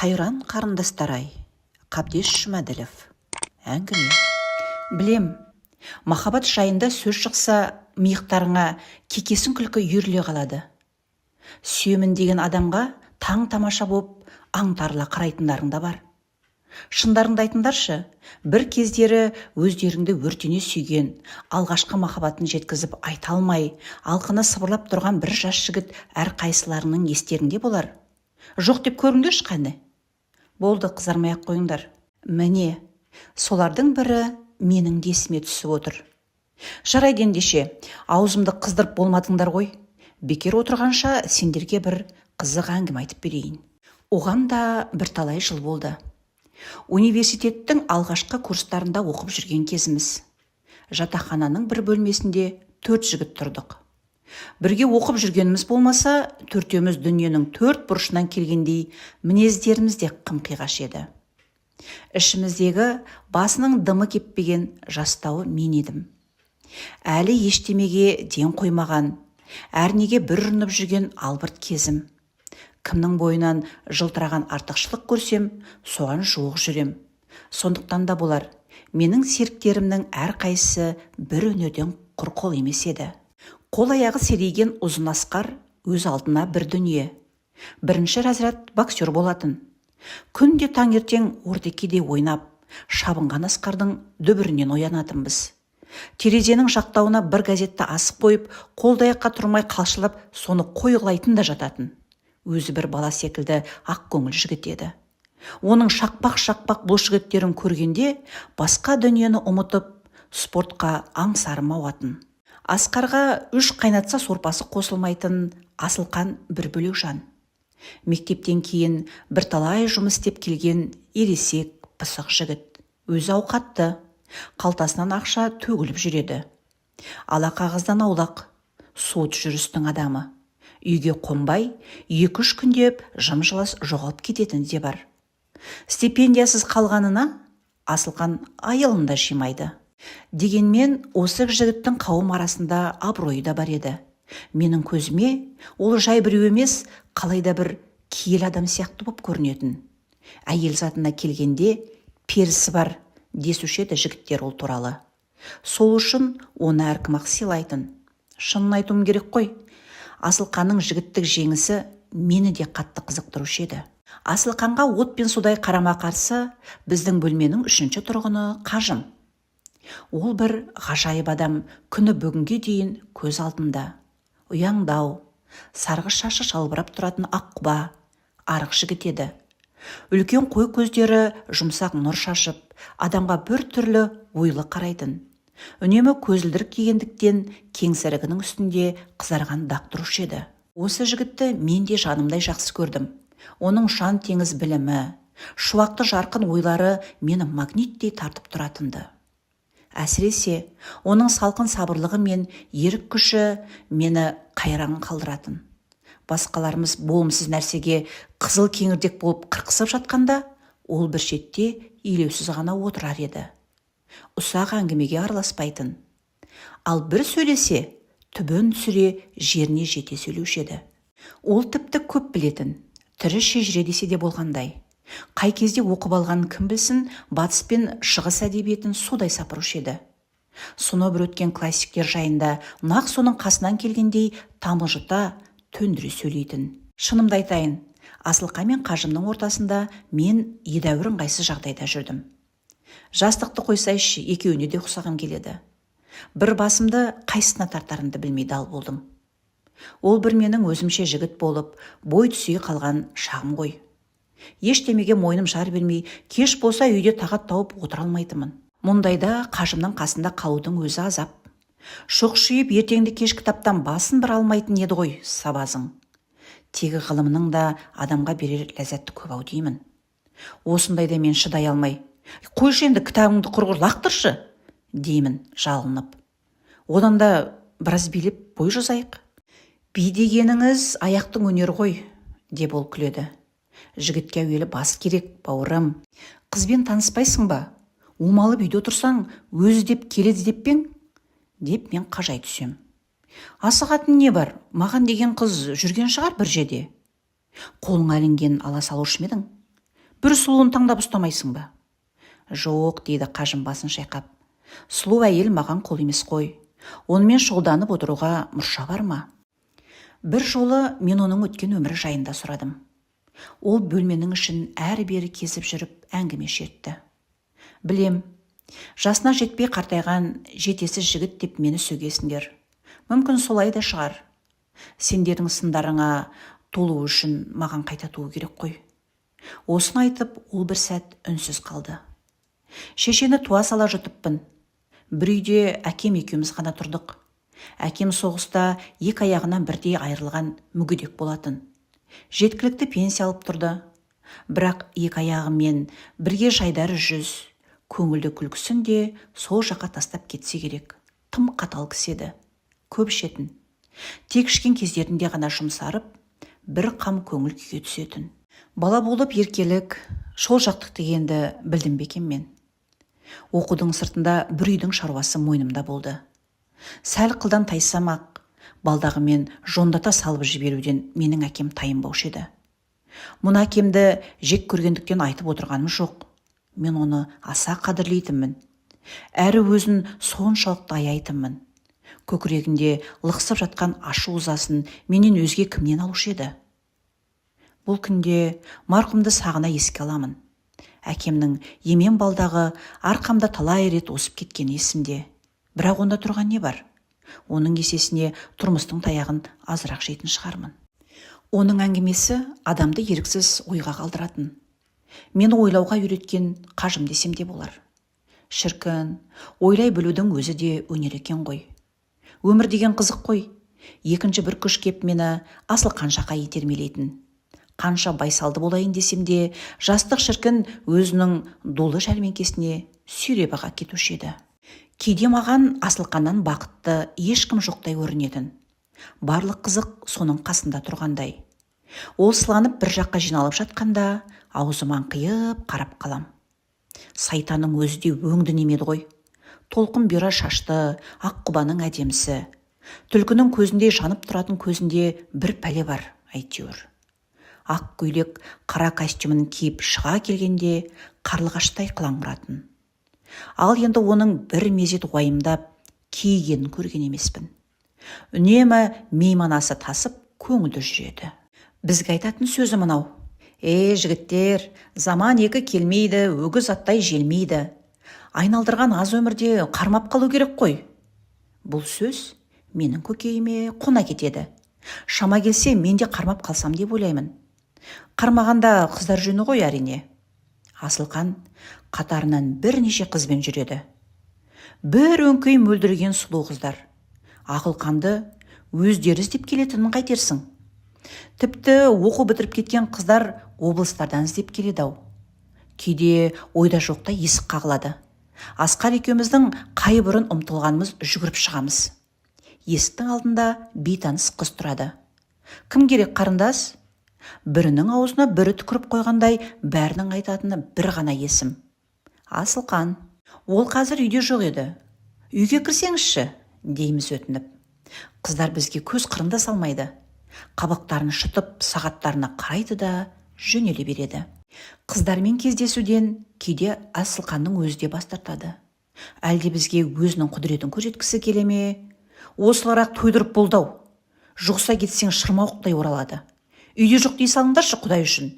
Қайран қарындастар-ай, Қабдеш Жұмаділов. Әңгіме. Білем, махаббат жайында сөз шықса, миықтарыңа кекесін күлкі үйіріле қалады. Сүйемін деген адамға таң тамаша боп, аңтарыла қарайтындарың да бар. Шындарыңды айтыңдаршы, бір кездері өздеріңді өртене сүйген, алғашқы махаббатын жеткізіп айта алмай, алқына сыбырлап тұрған бір жас жігіт әрқайсыларының естерінде болар. Жоқ деп көріңдерші қане. Болды, қызармай-ақ қойыңдар. Міне, солардың бірі менің де есіме түсіп отыр. Жарайды ендеше, аузымды қыздырып болмадыңдар ғой. Бекер отырғанша сендерге бір қызық әңгіме айтып берейін. Оған да бірталай жыл болды. Университеттің алғашқы курстарында оқып жүрген кезіміз. Жатақхананың бір бөлмесінде 4 жігіт тұрдық. Бірге оқып жүргеніміз болмаса, төртеуміз дүниенің 4 бұрышынан келгендей мінездеріміз де қым-қиғаш еді. Ішіміздегі басының дымы кеппеген жастауы мен едім. Әлі ештемеге ден қоймаған, әрнеге бір ұрынып жүрген албырт кезім. Кімнің бойынан жылтыраған артықшылық көрсем, соған жуық жүрем. Сондықтан да болар, менің серіктерімнің әрқайсысы бір өнерден құр қол емес еді. Қол-аяғы серейген ұзын асқар өз алдына бір дүние. Бірінші разряд боксер болатын. Күнде таңертең ортекеде ойнап, шабынған асқардың дүбірінен оянатынбыз. Терезенің жақтауына бір газетті асып қойып, қолды-аяққа тұрмай қалшылап, соны қойғылайтын да жататын. Өзі бір бала секілді ақ көңіл жігіт еді. Оның шақпақ-шақпақ бұл жігіттерін көргенде басқа дүниені ұмытып, спортқа аңсарым ауатын. Асқарға 3 қайнатса сорпасы қосылмайтын Асылқан бір бөлек жан. Мектептен кейін бірталай жұмыс істеп келген ересек, пысық жігіт. Өзі ауқатты, қалтасынан ақша төгіліп жүреді. Ала қағаздан аулақ, суыт жүрістің адамы. Үйге қонбай, 2-3 күндеп жым-жылас жоғалып кететін де бар. Стипендиясыз қалғанына Асылқан айылында жимайды. Дегенмен осы жігіттің қауым арасында абыройы да бар еді. Менің көзіме ол жай біреу емес, қалайда бір киелі адам сияқты боп көрінетін. Әйел затына келгенде перісі бар десуші еді жігіттер ол туралы. Сол үшін оны әркім-ақ сыйлайтын. Шынын айтуым керек қой. Асылқанның жігіттік жеңісі мені де қатты қызықтырушы еді. Асылқанға от пен судай қарама-қарсы біздің бөлменің 3-ші тұрғыны Қажым. Ол бір ғажайып адам, күні бүгінге дейін көз алдында. Ұяңдау, сарғыш шашы жалбырап тұратын аққұба, арық жігіт еді. Үлкен қой көздері жұмсақ нұр шашып, адамға бір түрлі ойлы қарайтын. Үнемі көзілдірік кигендіктен кеңсірігінің үстінде қызарған дақ тұрушы еді. Осы жігітті мен де жанымдай жақсы көрдім. Оның жан теңіз білімі, шуақты жарқын ойлары мені магниттей тартып тұратынды. Әсіресе оның салқын сабырлығы мен ерік күші мені қайран қалдыратын. Басқаларымыз болымсыз нәрсеге қызыл кеңірдек болып қырқысып жатқанда, ол бір шетте елеусіз ғана отырар еді. Ұсақ әңгімеге араласпайтын. Ал бір сөйлесе, түбін түсіре жеріне жете сөйлеуші еді. Ол тіпті көп білетін, тірі шежіре десе де болғандай. Қай кезде оқып алғанын кім білсін, батыс пен шығыс әдебиетін судай сапырушы еді. Соны бір өткен классиктер жайында нақ соның қасынан келгендей тамылжыта төндіре сөйлейтін. Шынымды айтайын, Асылқан мен Қажымның ортасында мен едәуір ыңғайсыз жағдайда жүрдім. Жастықты қойсайшы, екеуіне де ұқсағым келеді. Бір басымды қайсына тартарымды білмей дал болдым. Ол бір менің өзімше жігіт болып, бой түсей қалған шағым ғой. Ештемеге мойным жар бермей, кеш болса үйде тағат тауып отыра алмайтынмын. Мұндайда Қажымның қасында қалудың өзі азап. Шоқшиып ертеңді кеш кітаптан басын бір алмайтын еді ғой сабазың. Тегі ғылымның да адамға берер ләззаты көп ау деймін. Осындайда мен шыдай алмай, қойшы енді кітабыңды құрғыр лақтыршы, деймін жалынып. Одан да біраз билеп бой жазайық. Би дегеніңіз аяқтың өнері ғой, деп ол күледі. Жігітке әуелі бас керек, бауырым. Қызбен таныспайсың ба? Умалып үйде отырсаң, өзі деп келеді деп пең? Деп мен қажай түсем. Асығатын не бар? Маған деген қыз жүрген шығар бір жерде. Қолыңа ілінген ала салушы ма едің? Бір сұлуын таңдап ұстамайсың ба? Жоқ, дейді қажым басын шайқап. Сұлу әйел маған қол емес қой. Онымен шұғылданып отыруға мұрша бар ма? Бір жолы мен оның өткен өмірі жайында сұрадым. Ол бөлменің ішін әрі-бері кезіп жүріп әңгіме шертті. Білем, жасына жетпей қартайған жетесіз жігіт деп мені сөгесіңдер. Мүмкін солай да шығар. Сендердің сындарыңа толу үшін маған қайта туу керек қой. Осыны айтып, ол бір сәт үнсіз қалды. Шешені туа сала жұтыппын. Бір үйде әкем екеуміз ғана тұрдық. Әкем соғыста екі аяғынан бірдей айырылған мүгедек болатын. Жеткілікті пенсия алып тұрды. Бірақ екі аяғымен бірге жайдары жүз, көңілді күлкісін де сол жаққа тастап кетсе керек. Тым қатал кісі еді. Көп ішетін. Тек ішкен кездерінде ғана жұмсарып, бір қам көңіл күйге түсетін. Бала болып еркелік, шол жақтық дегенді білдім бе екен мен. Оқудың сыртында бір үйдің шаруасы мойнымда болды. Сәл қылдан тайсам-ақ, балдағымен жондата салып жіберуден менің әкем тайынбаушы еді. Мұны әкемді жек көргендіктен айтып отырғаным жоқ. Мен оны аса қадірлейтінмін. Әрі өзін соншалықты аяйтынмын. Көкірегінде лықсып жатқан ашу ызасын менен өзге кімнен алушы еді? Бұл күнде марқұмды сағына еске аламын. Әкемнің емен балдағы арқамда талай рет осып кеткен есімде. Бірақ онда тұрған не бар? Оның есесіне тұрмыстың таяғын азырақ жейтін шығармын. Оның әңгімесі адамды еріксіз ойға қалдыратын. Мені ойлауға үйреткен қажым десем де болар. Шіркін, ойлай білудің өзі де өнер екен ғой. Өмір деген қызық қой. Екінші бір күш кеп мені асыл қаншақа итермелейтін. Қанша байсалды болайын десем де, жастық шіркін өзінің долы жәрмеңкесіне сүйреп-аға кетуші еді. Кейде маған Асылқаннан бақытты ешкім жоқтай көрінетін. Барлық қызық соның қасында тұрғандай. Ол сыланып бір жаққа жиналып жатқанда, аузым аңқиып қарап қалам. Сайтаның өзі де өңді немеді ғой. Толқын бұйра шашты, аққұбаның әдемісі. Түлкінің көзінде жанып тұратын көзінде бір пәле бар, әйтеуір. Ақ көйлек қара костюмін киіп шыға келгенде қарлығаштай қылаң ұратын. Ал енді оның бір мезет уайымдап киігенін көрген емеспін. Үнемі мейманасы тасып көңілді жүреді. Бізге айтатын сөзі мынау: жігіттер, заман екі келмейді, өгіз аттай желмейді. Айналдырған аз өмірде қармап қалу керек қой. Бұл сөз менің көкейіме қона кетеді. Шама келсе мен де қармап қалсам деп ойлаймын. Қармағанда қыздар жөні ғой әрине. Асылқан қатарынан бірнеше қызбен жүреді. Бір өңкей мөлдірген сұлу қыздар. Ақылқанды өздері іздеп келетінін қайтерсің. Тіпті оқу бітіріп кеткен қыздар облыстардан іздеп келеді-ау. Кейде ойда жоқта есік қағылады. Асқар екеуміздің қай бұрын ұмтылғанымыз жүгіріп шығамыз. Есіктің алдында бейтаныс қыз тұрады. Кім керек қарындас? Бірінің аузына бірі түкіріп қойғандай бәрінің айтатыны бір ғана есім: Асылқан. Ол қазір үйде жоқ еді. Үйге кірсеңізші, дейміз өтініп. Қыздар бізге көз қырында салмайды. Қабақтарын шытып сағаттарына қарайды да жөнеле береді. Қыздармен кездесуден кейде Асылқанның өзі де бас тартады. Әлде бізге өзінің құдіретін көрсеткісі келе ме? Осыларақ тойдырып болдау. Жұқса кетсең шырмауықтай оралады. Үйде жоқ дей салыңдаршы Құдай үшін,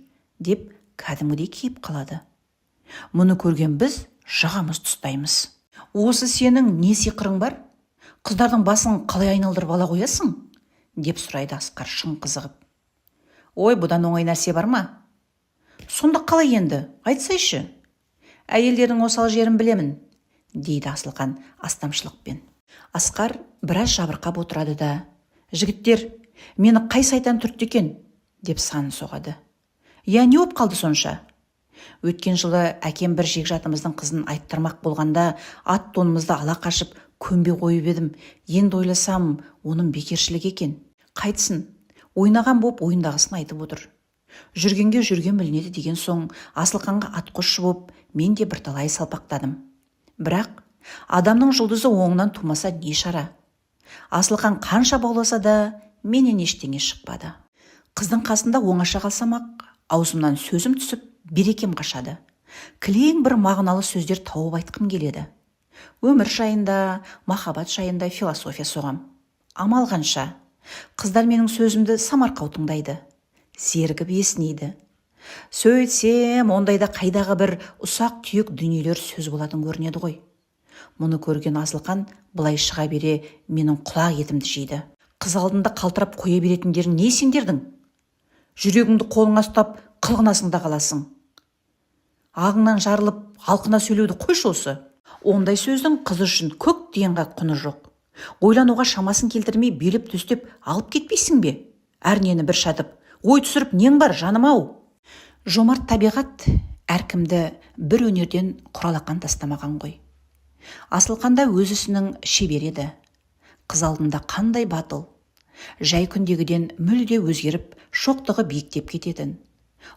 деп кәдімгідей кейіп қалады. Мұны көрген біз жағамыз тұстаймыз. Осы сенің не сиқырың бар? Қыздардың басын қалай айналдырып ала қоясың? Деп сұрайды Асқар шын қызығып. Ой, бұдан оңай нәрсе бар ма? Сонда қалай енді? Айтсайшы. Әйелдердің осал жерін білемін, дейді Асылқан астамшылықпен. Асқар біраз жабырқап отырады да: жігіттер, мені қай сайтан түртті екен? Деп санын соғады. Я не боп қалды сонша? Өткен жылы әкем бір жекжатымыздың қызын айттырмақ болғанда ат тонымызды ала қашып көнбе қойып едім. Енді ойласам, оның бекершілік екен. Қайтсын, ойнаған боп ойындағысын айтып отыр. Жүргенге жүрген білінеді деген соң Асылқанға атқосшы боп мен де бірталай салпақтадым. Бірақ адамның жұлдызы оңынан тумаса не шара? Асылқан қанша бауласа да менен ештеңе шықпады. Қыздың қасында оңаша қалсам-ақ, аузымнан сөзім түсіп берекем қашады. Кілең бір мағыналы сөздер тауып айтқым келеді. Өмір жайында, махаббат жайында философия соғам. Амал қанша. Қыздар менің сөзімді самарқау тыңдайды. Зергіп есінейді. Сөйтсем, ондайда қайдағы бір ұсақ түйек дүниелер сөз болатын көрінеді ғой. Мұны көрген Асылқан былай шыға бере менің құлақ етімді жейді. Қыз алдында қалтырап қоя беретіндерің не сендердің? Жүрегіңді қолыңа ұстап қылғынасың да қаласың. Ағыңнан жарылып, алқына сөйлеуді қойшы осы. Ондай сөздің қыз үшін көк тиынға құны жоқ. Ойлануға шамасын келтірмей беліп төстеп алып кетпейсің бе? Әрнені бір шатып, ой түсіріп нең бар жаным-ау? Жомарт табиғат әркімді бір өнерден құралақан тастамаған ғой. Асылқанда өз ісінің шебер еді. Қыз алдында қандай батыл. Жай күндегіден мүлде өзгеріп, шоқтығы биіктеп кететін.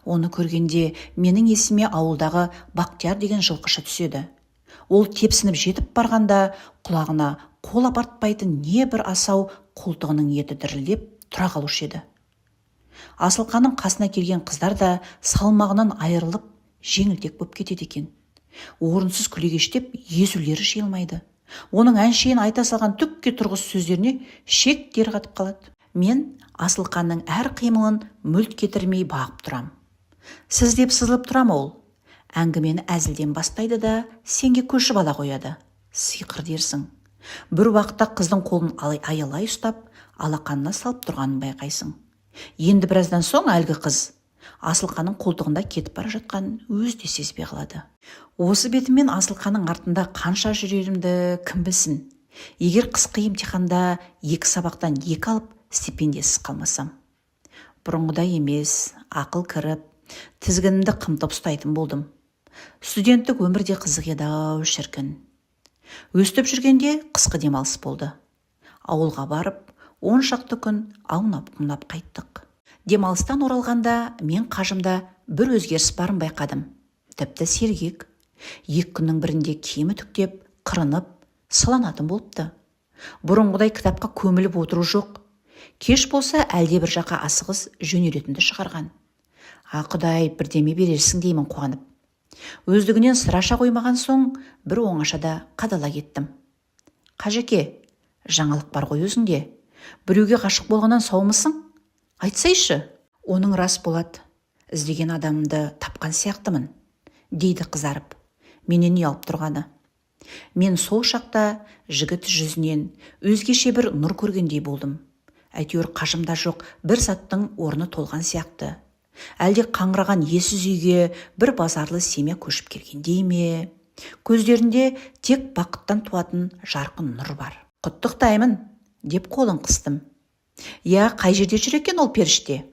Оны көргенде менің есіме ауылдағы Бақтияр деген жылқышы түседі. Ол тепсініп жетіп барғанда құлағына қол апартпайтын не бір асау қолтығының еті дірілдеп тұра қалушы еді. Асылқаның қасына келген қыздар да салмағынан айырылып, жеңілтек боп кетеді екен. Орынсыз күлегештеп, езулері жиылмайды. Оның әншейін айта салған түкке тұрғыс сөздеріне шек тер қатып қалады. Мен Асылқанның әр қимылын мүлт кетірмей бағып тұрам. Сіз деп сызылып тұрам ол. Әңгімені әзілден бастайды да сенге көшіп ала қояды. Сиқыр дерсің. Бір уақытта қыздың қолын аялай ұстап, алақанына салып тұрғанын байқайсың. Енді біраздан соң әлгі қыз Асылқаның қолтығында кетіп бара жатқан өзі де сезбей қалады. Осы бетімен Асылқаның артында қанша жүрерімді кім білсін. Егер қысқы емтиханда 2 сабақтан 2 алып стипендиясыз қалмасам. Бұрынғыдай емес, ақыл кіріп, тізгінімді қымтып ұстайтын болдым. Студенттік өмірде қызық еді-ау шіркін. Өстіп жүргенде қысқы демалыс болды. Ауылға барып, 10 шақты күн аунап-құнап қайттық. Демалыстан оралғанда мен қажымда бір өзгеріс барын байқадым. Тіпті сергек. 2 күннің бірінде киімі түктеп, қырынып, сыланатын болыпты. Бұрынғыдай кітапқа көміліп отыру жоқ. Кеш болса әлде бір жаққа асығыс жөнелетінді шығарған. Құдай бірдеме берерсің деймін қуанып. Өздігінен сұраша қоймаған соң бір оңашада қадала кеттім. Қажеке, жаңалық бар ғой өзіңде. Біреуге ғашық болғаннан саумысың? Айтсайшы. Оның рас болады. Іздеген адамымды тапқан сияқтымын, дейді қызарып. Менен ұялып тұрғаны. Мен сол шақта жігіт жүзінен өзгеше бір нұр көргендей болдым. Әйтеуір қажымда жоқ бір саттың орны толған сияқты. Әлде қаңыраған ессіз үйге бір базарлы семья көшіп келгендей ме? Көздерінде тек бақыттан туатын жарқын нұр бар. Құттықтаймын, деп қолын қыстым. Я, қай жерде жүр екен ол періште?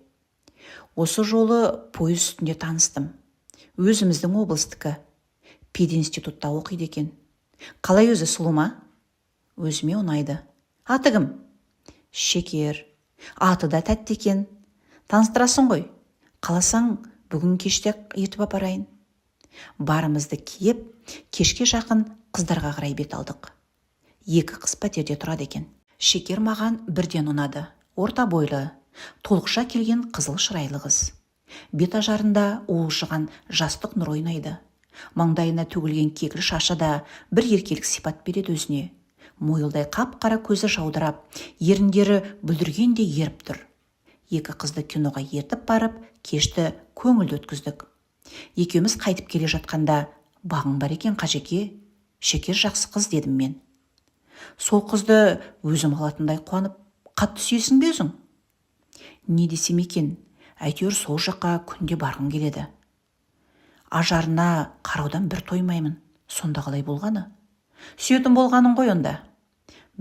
Осы жолы пойыз үстінде таныстым. Өзіміздің облыстікі. пединститутта оқиды екен. Қалай өзі, сұлу ма? Өзіме ұнайды. Аты кім? Шекер. Аты да тәтті екен. Таныстырасың ғой. Қаласаң, бүгін кеште ертіп апарайын. Барымызды киіп, кешке жақын қыздарға қарай бет алдық. 2 қыз пәтерде тұрады екен. Шекер маған бірден ұнады. Орта бойлы, толықша келген қызыл шырайлы қыз. Бет ажарында уылжыған жастық нұр ойнайды. Маңдайына төгілген кекіл шашы да бір еркелік сипат береді өзіне. Мойылдай қап-қара көзі жаудырап, еріндері бүлдіргендей еріп тұр. 2 қызды киноға ертіп барып, кешті көңілді өткіздік. Екеуміз қайтып келе жатқанда, бағың бар екен Қажеке, Шекер жақсы қыз дедім мен. Сол қызды өзім алатындай қуанып, қатты сүйесің бе өзің? Не десем екен, әйтеуір сол жаққа күнде барғым келеді. Ажарына қараудан бір тоймаймын. Сонда қалай болғаны? Сүйетін болғаның ғой онда.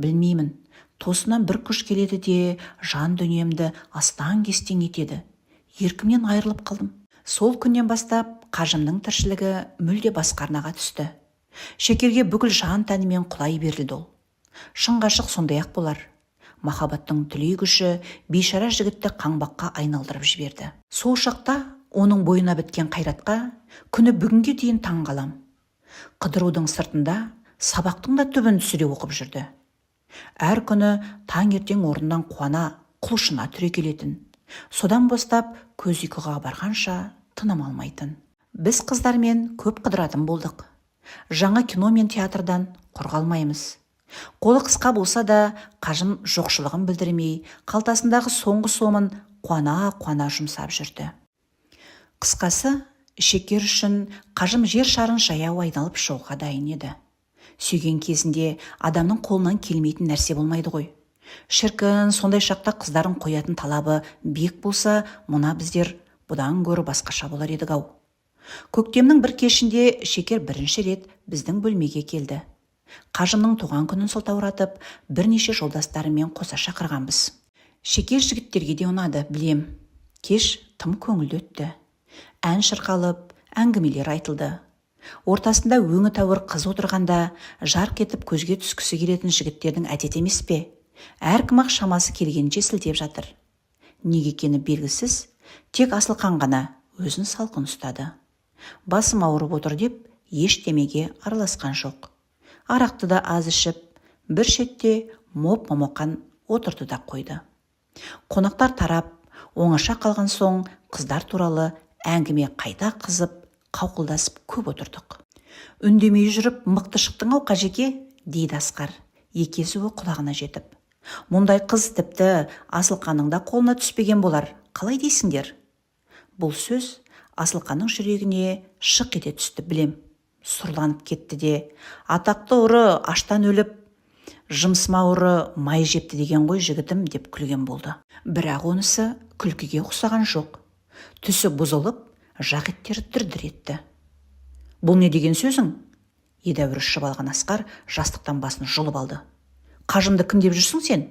Білмеймін, тосынан бір күш келеді де, жан дүниемді астан-кестен етеді. Еркімнен айырылып қалдым. Сол күннен бастап қажымның тіршілігі мүлде басқа арнаға түсті. Шекерге бүкіл жан тәнімен құлай берілді ол. Шын ғашық сондай-ақ болар. Махаббаттың түлей күші бейшара жігітті қаңбаққа айналдырып жіберді. Сол шақта оның бойына біткен қайратқа күні бүгінге дейін таң қалам. Қыдырудың сыртында сабақтың да түбін түсіре оқып жүрді. Әр күні таңертең орнынан қуана құлшына түрекелетін. Содан бастап көз ұйқыға барғанша тыным алмайтын. Біз қыздармен көп қыдыратын болдық. Жаңа кино мен театрдан құр қалмаймыз. Қолы қысқа болса да, қажым жоқшылығын білдірмей, қалтасындағы соңғы сомын қуана жұмсап жүрді. Қысқасы, Шекер үшін қажым жер шарын жаяу айналып шығуға дайын еді. Сүйген кезінде адамның қолынан келмейтін нәрсе болмайды ғой. Шіркін, сондай шақта қыздарын қоятын талабы биік болса, мұна біздер бұдан гөрі басқаша болар едік-ау. Көктемнің бір кешінде Шекер бірінші рет біздің бөлмеге келді. Қажымның туған күнін сылтауратып, бірнеше жолдастарымен қоса шақырғанбыз. Шекер жігіттерге де ұнады, білем. Кеш тым көңілді өтті. Ән шырқалып, әңгімелер айтылды. Ортасында өңі тәуір қыз отырғанда, жарқ етіп көзге түскісі келетін жігіттердің әдеті емес пе? Әркім-ақ шамасы келгенше сілтеп жатыр. Неге екені белгісіз, тек Асылқан ғана өзін салқын ұстады. Басым ауырып отыр деп, ештемеге араласқан жоқ. Арақты да аз ішіп, бір шетте моп-момоқан отырды да қойды. Қонақтар тарап, оңаша қалған соң қыздар туралы әңгіме қайта қызып, қауқылдасып көп отырдық. Үндемей жүріп, мықты шықтың ау Қажеке, дейді Асқар, екесуі құлағына жетіп. Мұндай қыз тіпті Асылқанның да қолына түспеген болар, қалай дейсіңдер? Бұл сөз Асылқанның жүрегіне шық ете түсті, білем. Сұрланып кетті де, атақты ұры аштан өліп, жымсыма ұры май жепті деген ғой жігітім деп күлген болды. Бірақ онысы күлкіге ұқсаған жоқ. Түсі бұзылып, жақеттері дір-дір етті. Бұл не деген сөзің? Едәуір ішіп алған Асқар жастықтан басын жұлып алды. Қажымды кім деп жүрсің сен?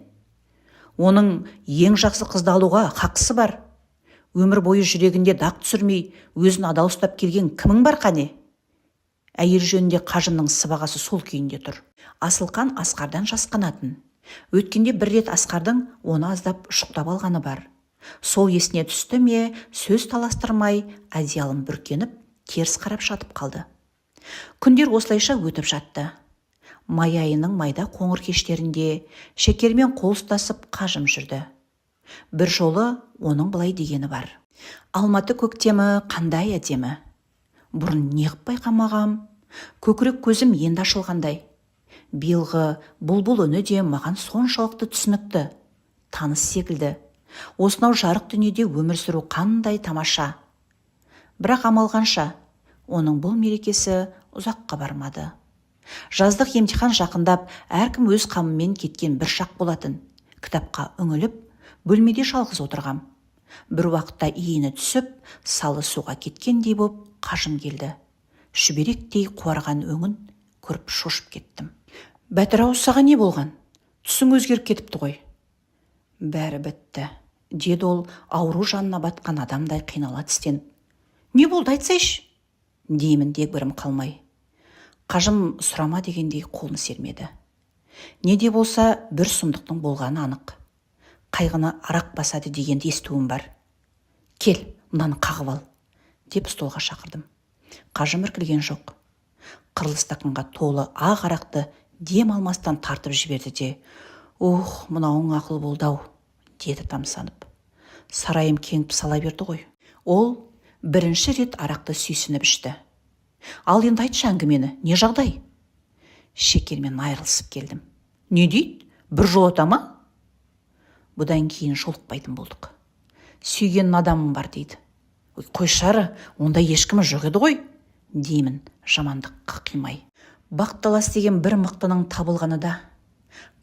Оның ең жақсы қызды алуға хақысы бар. Өмір бойы жүрегінде дақ түсірмей, өзін адал ұстап келген кімің бар қане? Әйел жөнінде Қажымның сыбағасы сол күйінде тұр. Асылқан Асқардан жасқанатын. Өткенде бір рет Асқардың оны аздап ұшықтап алғаны бар. Сол есіне түсті ме, сөз таластырмай, одеялын бүркеніп, теріс қарап жатып қалды. Күндер осылайша өтіп жатты. Май айының майда қоңыр кештерінде Шекермен қол ұстасып Қажым жүрді. Бір жолы оның былай дегені бар. Алматы көктемі қандай әдемі. Бұрын неғып байқамағам, көкірек көзім енді ашылғандай. Биылғы бұлбұл үні де маған соншалықты түсінікті, таныс секілді. Осынау жарық дүниеде өмір сүру қандай тамаша. Бірақ амалғанша, оның бұл мерекесі ұзаққа бармады. Жаздық емтихан жақындап, әркім өз қамымен кеткен бір шақ болатын. Кітапқа үңіліп, бөлмеде жалғыз отырғам. Бір уақытта иіні түсіп, салы суға кеткендей боп Қажым келді. Шүберектей қуарған өңін көріп шошып кеттім. Бәтір-ау, саған не болған? Түсің өзгеріп кетіпті ғой. Бәрі бітті, деді ол ауру жанына батқан адамдай қинала тістеніп. Не болды, айтсайшы? Деймін дегбірім қалмай. Қажым сұрама дегендей қолын сермеді. Не де болса бір сұмдықтың болғаны анық. Қайғыны арақ басады дегенді естуім бар. Кел, мынаны қағып ал, деп столға шақырдым. Қажым іркілген жоқ. Қырлы стақанға толы ақ арақты дем алмастан тартып жіберді де, мынауың ақыл болды-ау, деді тамсанып. Сарайым кеңіп сала берді ғой. Ол бірінші рет арақты сүйсініп ішті. Ал енді айтшы әңгімені, не жағдай? Шекермен айырылысып келдім. Не дейді? Бір жолата ма? Бұдан кейін жолықпайтын болдық. Сүйген адамым бар дейді. Қойшары, онда ешкімі жоқ еді ғой, деймін жамандыққа қимай. Бақталас деген бір мықтының табылғаны да.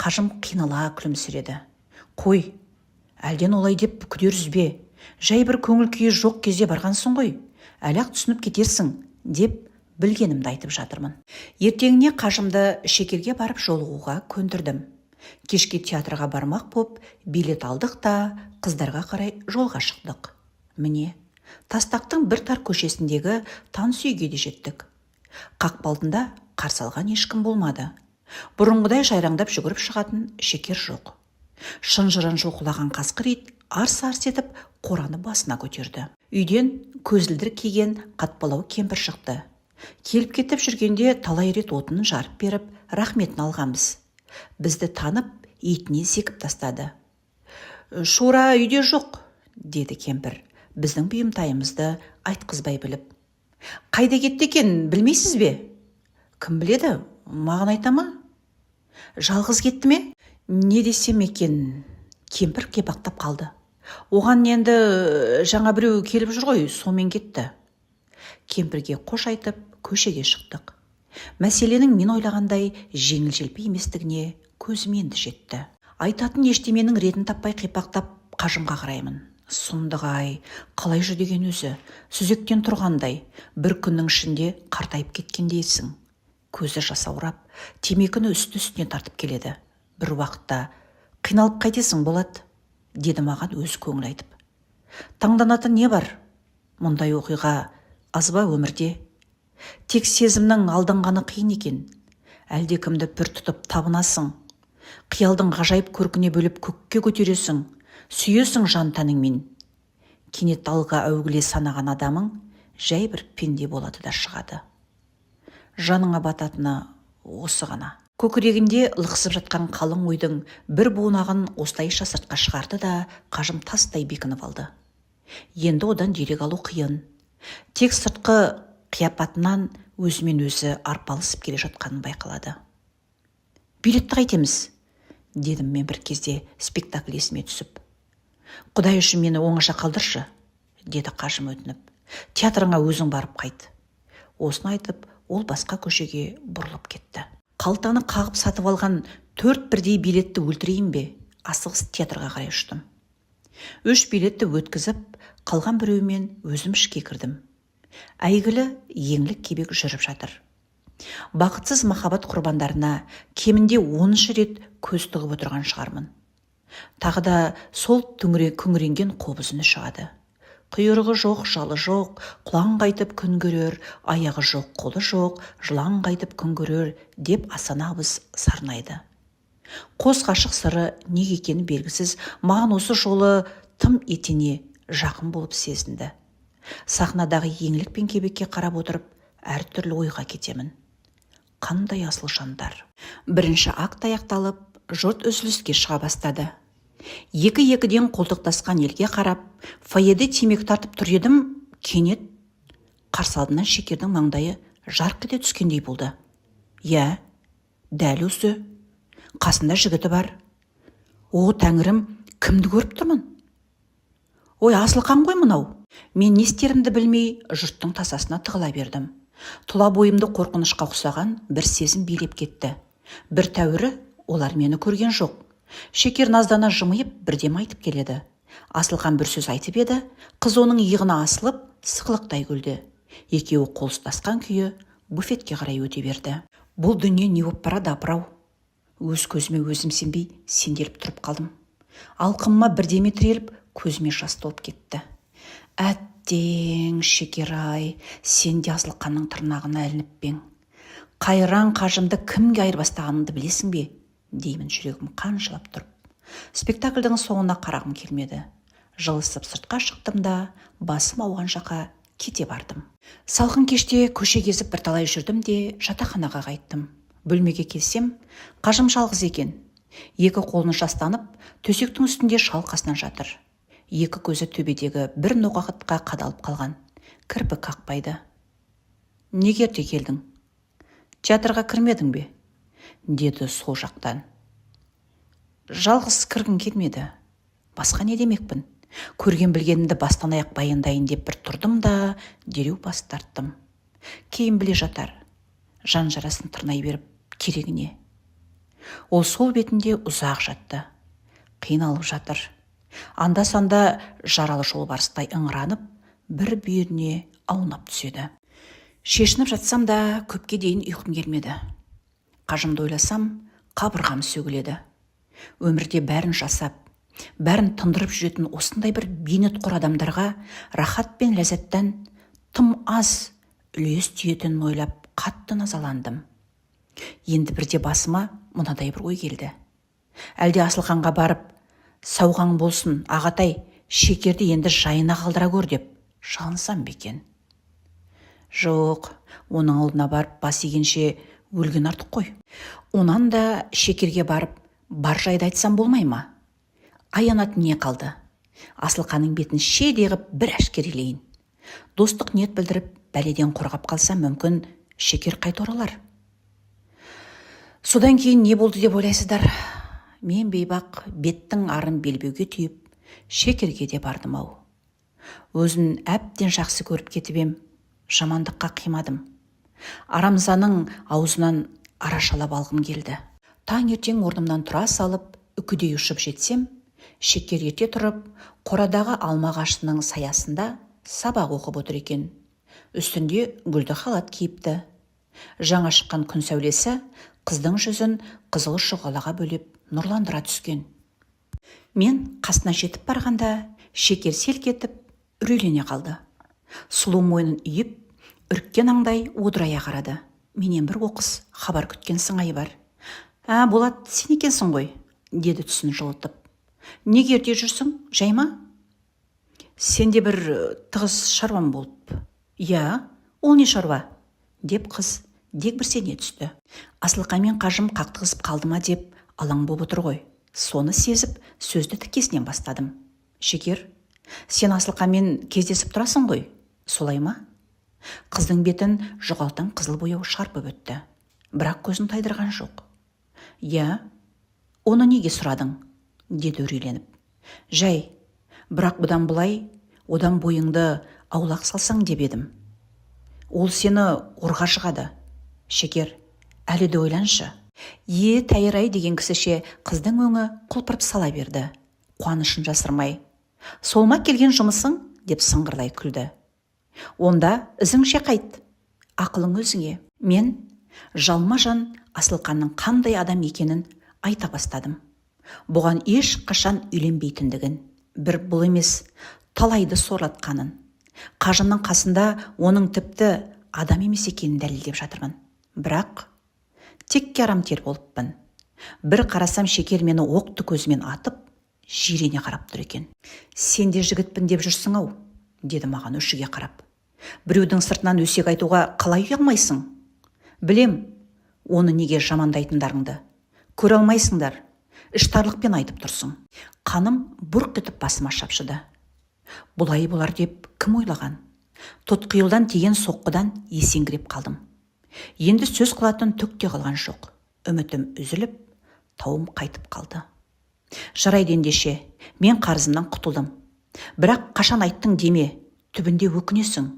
Қажым қинала күлімсіреді. Қой, әлден олай деп күдер үзбе. Жай бір көңіл күйі жоқ кезде барғансың ғой. Әлі-ақ түсініп кетерсің, деп білгенімді айтып жатырмын. Ертеңіне Қажымды Шекерге барып жолығуға көндірдім. Кешке театрға бармақ боп, билет алдық та қыздарға қарай жолға шықтық. Міне, Тастақтың бір тар көшесіндегі таныс үйге де жеттік. Қақпалдында қарсы алған ешкім болмады. Бұрынғыдай жайраңдап жүгіріп шығатын Шекер жоқ. Шынжырын жұлқылаған қасқыр ит арс-арс етіп қораны басына көтерді. Үйден көзілдір киген қатпалау кемпір шықты. Келіп кетіп жүргенде талай рет отынын жарып беріп, рахметін алғанбыз. Бізді танып, итіне секіп тастады. Шура үйде жоқ, деді кемпір, біздің бұйымтайымызды айтқызбай біліп. Қайда кетті екен, білмейсіз бе? Кім біледі, маған айта ма? Жалғыз кетті ме? Не десем екен, кемпір кебақтап қалды. Оған енді жаңа біреу келіп жүр ғой, сомен кетті. Кемпірге қош айтып, көшеге шықтық. Мәселенің мен ойлағандай жеңіл-желпі еместігіне көзім енді жетті. Айтатын ештеменің ретін таппай қипақтап қажымға қараймын. Сұмдық-ай, қалай жүдеген өзі, сүзектен тұрғандай, бір күннің ішінде қартайып кеткендейсің. Көзі жасаурап, темекіні үсті-үстіне тартып келеді. Бір уақытта қиналып қайтесің болады, деді маған өз көңіл айтып. Таңданатын не бар? Мұндай оқиға аз ба өмірде? Тек сезімнің алданғаны қиын екен. Әлде кімді пір тұтып табынасың. Қиялдың ғажайып көркіне бөліп көкке көтересің. Сүйесің жан тәніңмен. Кенет алға әугіле санаған адамың жай бір пенде болады да шығады. Жаныңа бататыны осы ғана. Көкірегінде лықсып жатқан қалың ойдың бір буынағын осылайша сыртқа шығарды да қажым тастай бекініп алды. Енді одан дерек алу қиын. Тек сыртқы қияпатынан өзімен өзі арпалысып келе жатқанын байқалады. Билетті қайтеміз, дедім мен бір кезде спектакль есіме түсіп. Құдай үшін мені оңаша қалдыршы, деді қажым өтініп. Театрыңа өзің барып қайт. Осыны айтып, ол басқа көшеге бұрылып кетті. Қалтаны қағып сатып алған 4 бірдей билетті өлтірейін бе? Асығыс театрға қарай ұштым. 3 билетті өткізіп, қалған біреумен өзім ішке кірдім. Әйгілі еңлік кебек жүріп жатыр. Бақытсыз махаббат құрбандарына кемінде 10 рет көз тығып отырған шығармын. Тағы да сол күңіренген қобыз үні шығады. Құйрығы жоқ, жалы жоқ, құлан қайтып күн көрер, аяғы жоқ, қолы жоқ, жылан қайтып күн көрер, деп Асан абыз сарнайды. Қос ғашық сыры неге екені белгісіз, маған осы жолы тым етене жақын болып сезінді. Сахнадағы еңлік пен кебекке қарап отырып, әртүрлі ойға кетемін. Қандай асыл жандар. Бірінші акт аяқталып, жұрт үзіліске шыға бастады. Екі-екіден қолтықтасқан елге қарап, фойеде темекі тартып тұр едім, кенет қарсы алдымнан Шекердің маңдайы жарқ ете түскендей болды. Я, дәл осы. Қасында жігіті бар. О, тәңірім, кімді көріп тұрмын? Ой, Асылқан ғой мынау. Мен не істерімді білмей, жұрттың тасасына тығыла бердім. Тұла бойымды қорқынышқа ұқсаған бір сезім билеп кетті. Бір тәуірі олар мені көрген жоқ. Шекер наздана жымиып бірдем айтып келеді. Асылқан бір сөз айтып еді, қыз оның иығына асылып, сықылықтай күлді. Екеуі қол ұстасқан күйі буфетке қарай өте берді. Бұл дүние не боп барады апыр-ау? Өз көзіме өзім сенбей сенделіп тұрып қалдым. Алқымыма бірдеме тіреліп, көзіме жас толып кетті. Әттең, Шекер-ай, сен де Асылқанның тырнағына ілініп пең. Қайран қажымды кімге айырбастағанымды білесің бе? Деймін жүрегім қаншылап тұрып. Спектакльдің соңына қарағым келмеді. Жылысып сыртқа шықтым да, басым ауған жаққа кете бардым. Салқын кеште көше кезіп бірталай жүрдім де жатақханаға қайттым. Бөлмеге келсем, қажым жалғыз екен. Екі қолын жастанып, төсектің үстінде шалқасынан жатыр. Екі көзі төбедегі бір ноғақытқа қадалып қалған. Кірпік қақпайды. Неге ерте келдің? Театрға кірмедің бе? Деді сол жақтан. Жалғыз кіргім келмеді. Басқа не демекпін? Көрген білгенімді бастан аяқ баяндайын деп бір тұрдым да, дереу бас тарттым. Кейін біле жатар. Жан жарасын тырнай беріп, керегіне. Ол сол бетінде ұзақ жатты. Қиналып жатыр. Анда-санда жаралы жолбарыстай ыңыранып, бір бүйіріне аунап түседі. Шешініп жатсам да көпке дейін ұйқым келмеді. Қажымды ойласам, қабырғам сөгіледі. Өмірде бәрін жасап, бәрін тындырып жүретін осындай бір бейнетқор адамдарға рахат пен ләззаттан тым аз үлес тиетінін ойлап қатты назаландым. Енді бірде басыма мынадай бір ой келді. Әлде Асылқанға барып, сауғаң болсын, ағатай, Шекерді енді жайына қалдыра көр деп жалынсам бекен. Жоқ, оның алдына барып бас игенше өлген артық қой. Онан да Шекерге барып, бар жайды айтсам болмай ма? Аянат не қалды? Асылқанның бетін шедей ғып бір әшкерелейін. Достық ниет білдіріп, бәледен қорғап қалса, мүмкін Шекер қайта оралар. Содан кейін не болды деп ойлайсыздар? Мен бейбақ беттің арын белбеуге түйіп, Шекерге де бардым ау. Өзін әбден жақсы көріп кетіп ем, жамандыққа қимадым. Арамзаның аузынан арашалап алғым келді. Таңертең орнымнан тұра салып, үкідей ұшып жетсем, Шекер ерте тұрып, қорадағы алма ағашының саясында сабақ оқып отыр екен. Үстінде гүлді халат киіпті. Жаңа шыққан күн сәулесі қыздың жүзін қызыл шұғылаға бөлеп нұрландыра түскен. Мен қасына жетіп барғанда Шекер селк етіп үрейлене қалды. Сұлу мойнын үйіп, үріккен аңдай одырая қарады. Менен бір оқыс хабар күткен сыңайы бар. Болат, сен екенсің ғой, деді түсін жылытып. Неге ерте жүрсің, жай ма? Сенде бір тығыз шаруам болып. Ол не шаруа? Деп қыз дегбірсене түсті. Асылқамен қажым қақтығысып қалды ма деп алаң боп отыр ғой. Соны сезіп, сөзді тікесінен бастадым. Шекер, сен Асылқамен кездесіп тұрасың ғой, солай ма? Қыздың бетін жоғалтан қызыл бояу шарпып өтті. Бірақ көзін тайдырған жоқ. Оны неге сұрадың? Деді үрейленіп. Жай, бірақ бұдан бұлай, одан бойыңды аулақ салсаң деп едім. Ол сені орға шығады. Шекер, әлі де ойланшы. Тәйір-ай деген кісіше қыздың өңі құлпырып сала берді. Қуанышын жасырмай. Сол ма келген жұмысың? Деп сыңғырлай күлді. Онда ізіңше қайт. Ақылың өзіңе. Мен жалма-жан Асылқанның қандай адам екенін айта бастадым. Бұған еш қашан үйленбейтіндігін, бір бұл емес, талайды сорлатқанын. Қажымның қасында оның тіпті адам емес екенін дәлелдеп жатырмын. Бірақ текке арамтер болыппын. Бір қарасам Шекер мені оқты көзімен атып, жирене қарап тұр екен. Сен де жігітпін деп жүрсің ау, деді маған өшіге қарап. Біреудің сыртынан өсек айтуға қалай ұялмайсың? Білем, оны неге жамандайтындарыңды. Көре алмайсыңдар, іштарлықпен айтып тұрсың. Қаным бұрқ етіп басыма шапшыды. Бұлай болар деп кім ойлаған? Тұтқиылдан тиген соққыдан есеңгіреп қалдым. Енді сөз қылатын түк те қалған жоқ. Үмітім үзіліп, тауым қайтып қалды. Жарайды ендеше, мен қарызымнан құтылдым. Бірақ қашан айттың деме, түбінде өкінесің,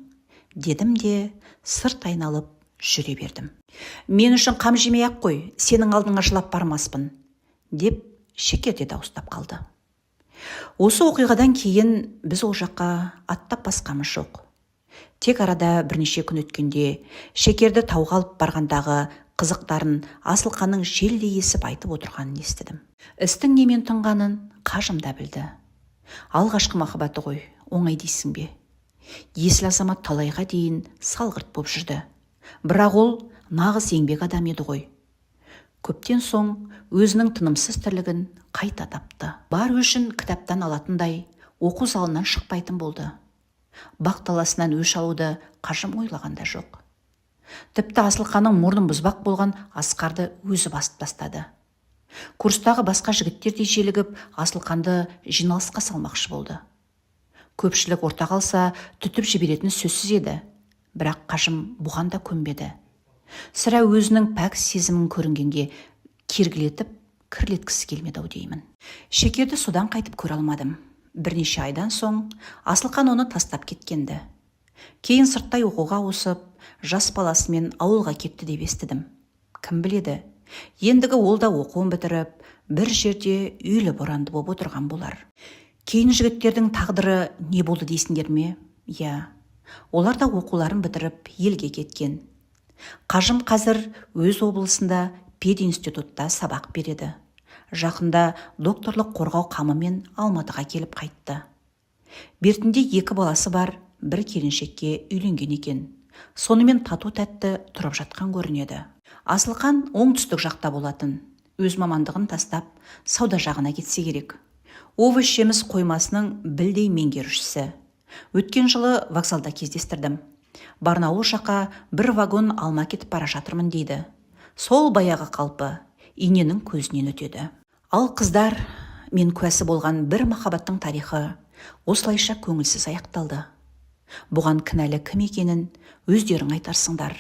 дедім де сырт айналып жүре бердім. Мен үшін қам жемей-ақ қой, сенің алдыңа жылап бармаспын, деп Шекер де дауыстап қалды. Осы оқиғадан кейін біз ол жаққа аттап басқамыз жоқ. Тек арада бірнеше күн өткенде Шекерді тауға алып барғандағы қызықтарын Асылқаның желдей есіп айтып отырғанын естідім. Істің немен тынғанын қажым да білді. Алғашқы махаббаты ғой, оңай дейсің бе? Есіл азамат талайға дейін салғырт боп жүрді. Бірақ ол нағыз еңбек адам еді ғой. Көптен соң өзінің тынымсыз тірлігін қайта тапты. Бар өшін кітаптан алатындай оқу залынан шықпайтын болды. Бақ таласынан өш алуды қажым ойлағанда жоқ. Тіпті Асылқаның мұрнын бұзбақ болған Асқарды өзі басып тастады. Курстағы басқа жігіттер де желігіп Асылқанды жиналысқа салмақшы болды. Көпшілік орта қалса түтіп жіберетін сөзсіз еді. Бірақ қажым бұған да көнбеді. Сірә өзінің пәк сезімін көрінгенге кергілетіп, кірлеткісі келмеді-ау деймін. Шекерді содан қайтып көре алмадым. Бірнеше айдан соң Асылқан оны тастап кеткенді. Кейін сырттай оқуға ауысып, жас баласымен ауылға кетті деп естідім. Кім біледі, ендігі ол да оқуын бітіріп, бір жерде үйлі боранды боп отырған болар. Кейін жігіттердің тағдыры не болды дейсіңдер ме? Олар да оқуларын бітіріп елге кеткен. Қажым қазір өз облысында пединститутта сабақ береді. Жақында докторлық қорғау қамымен Алматыға келіп қайтты. Бертінде 2 баласы бар, бір келіншекке үйленген екен. Сонымен тату-тәтті тұрып жатқан көрінеді. Асылқан оңтүстік жақта болатын. Өз мамандығын тастап, сауда жағына кетсе керек. Овощ жеміс қоймасының білдей меңгерушісі. Өткен жылы вокзалда кездестірдім. Барнаул жаққа бір вагон алма кетіп бара жатырмын дейді. Сол баяғы қалпы иненің көзінен өтеді. Ал қыздар, мен куәсі болған бір махаббаттың тарихы осылайша көңілсіз аяқталды. Бұған кінәлі кім екенін өздерің айтарсыңдар.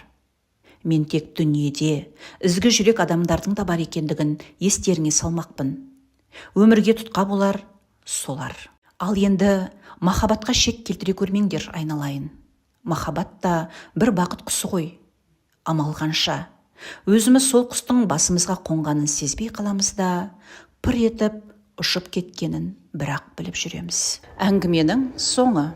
Мен тек дүниеде ізгі жүрек адамдардың да бар екендігін естеріңе салмақпын. Өмірге тұтқа болар солар. Ал енді махаббатқа шек келтіре көрмеңдер айналайын. Махаббат та бір бақыт құсы ғой. Амал қанша, өзіміз сол құстың басымызға қонғанын сезбей қаламыз да, пыр етіп ұшып кеткенін бірақ біліп жүреміз. Әңгіменің соңы.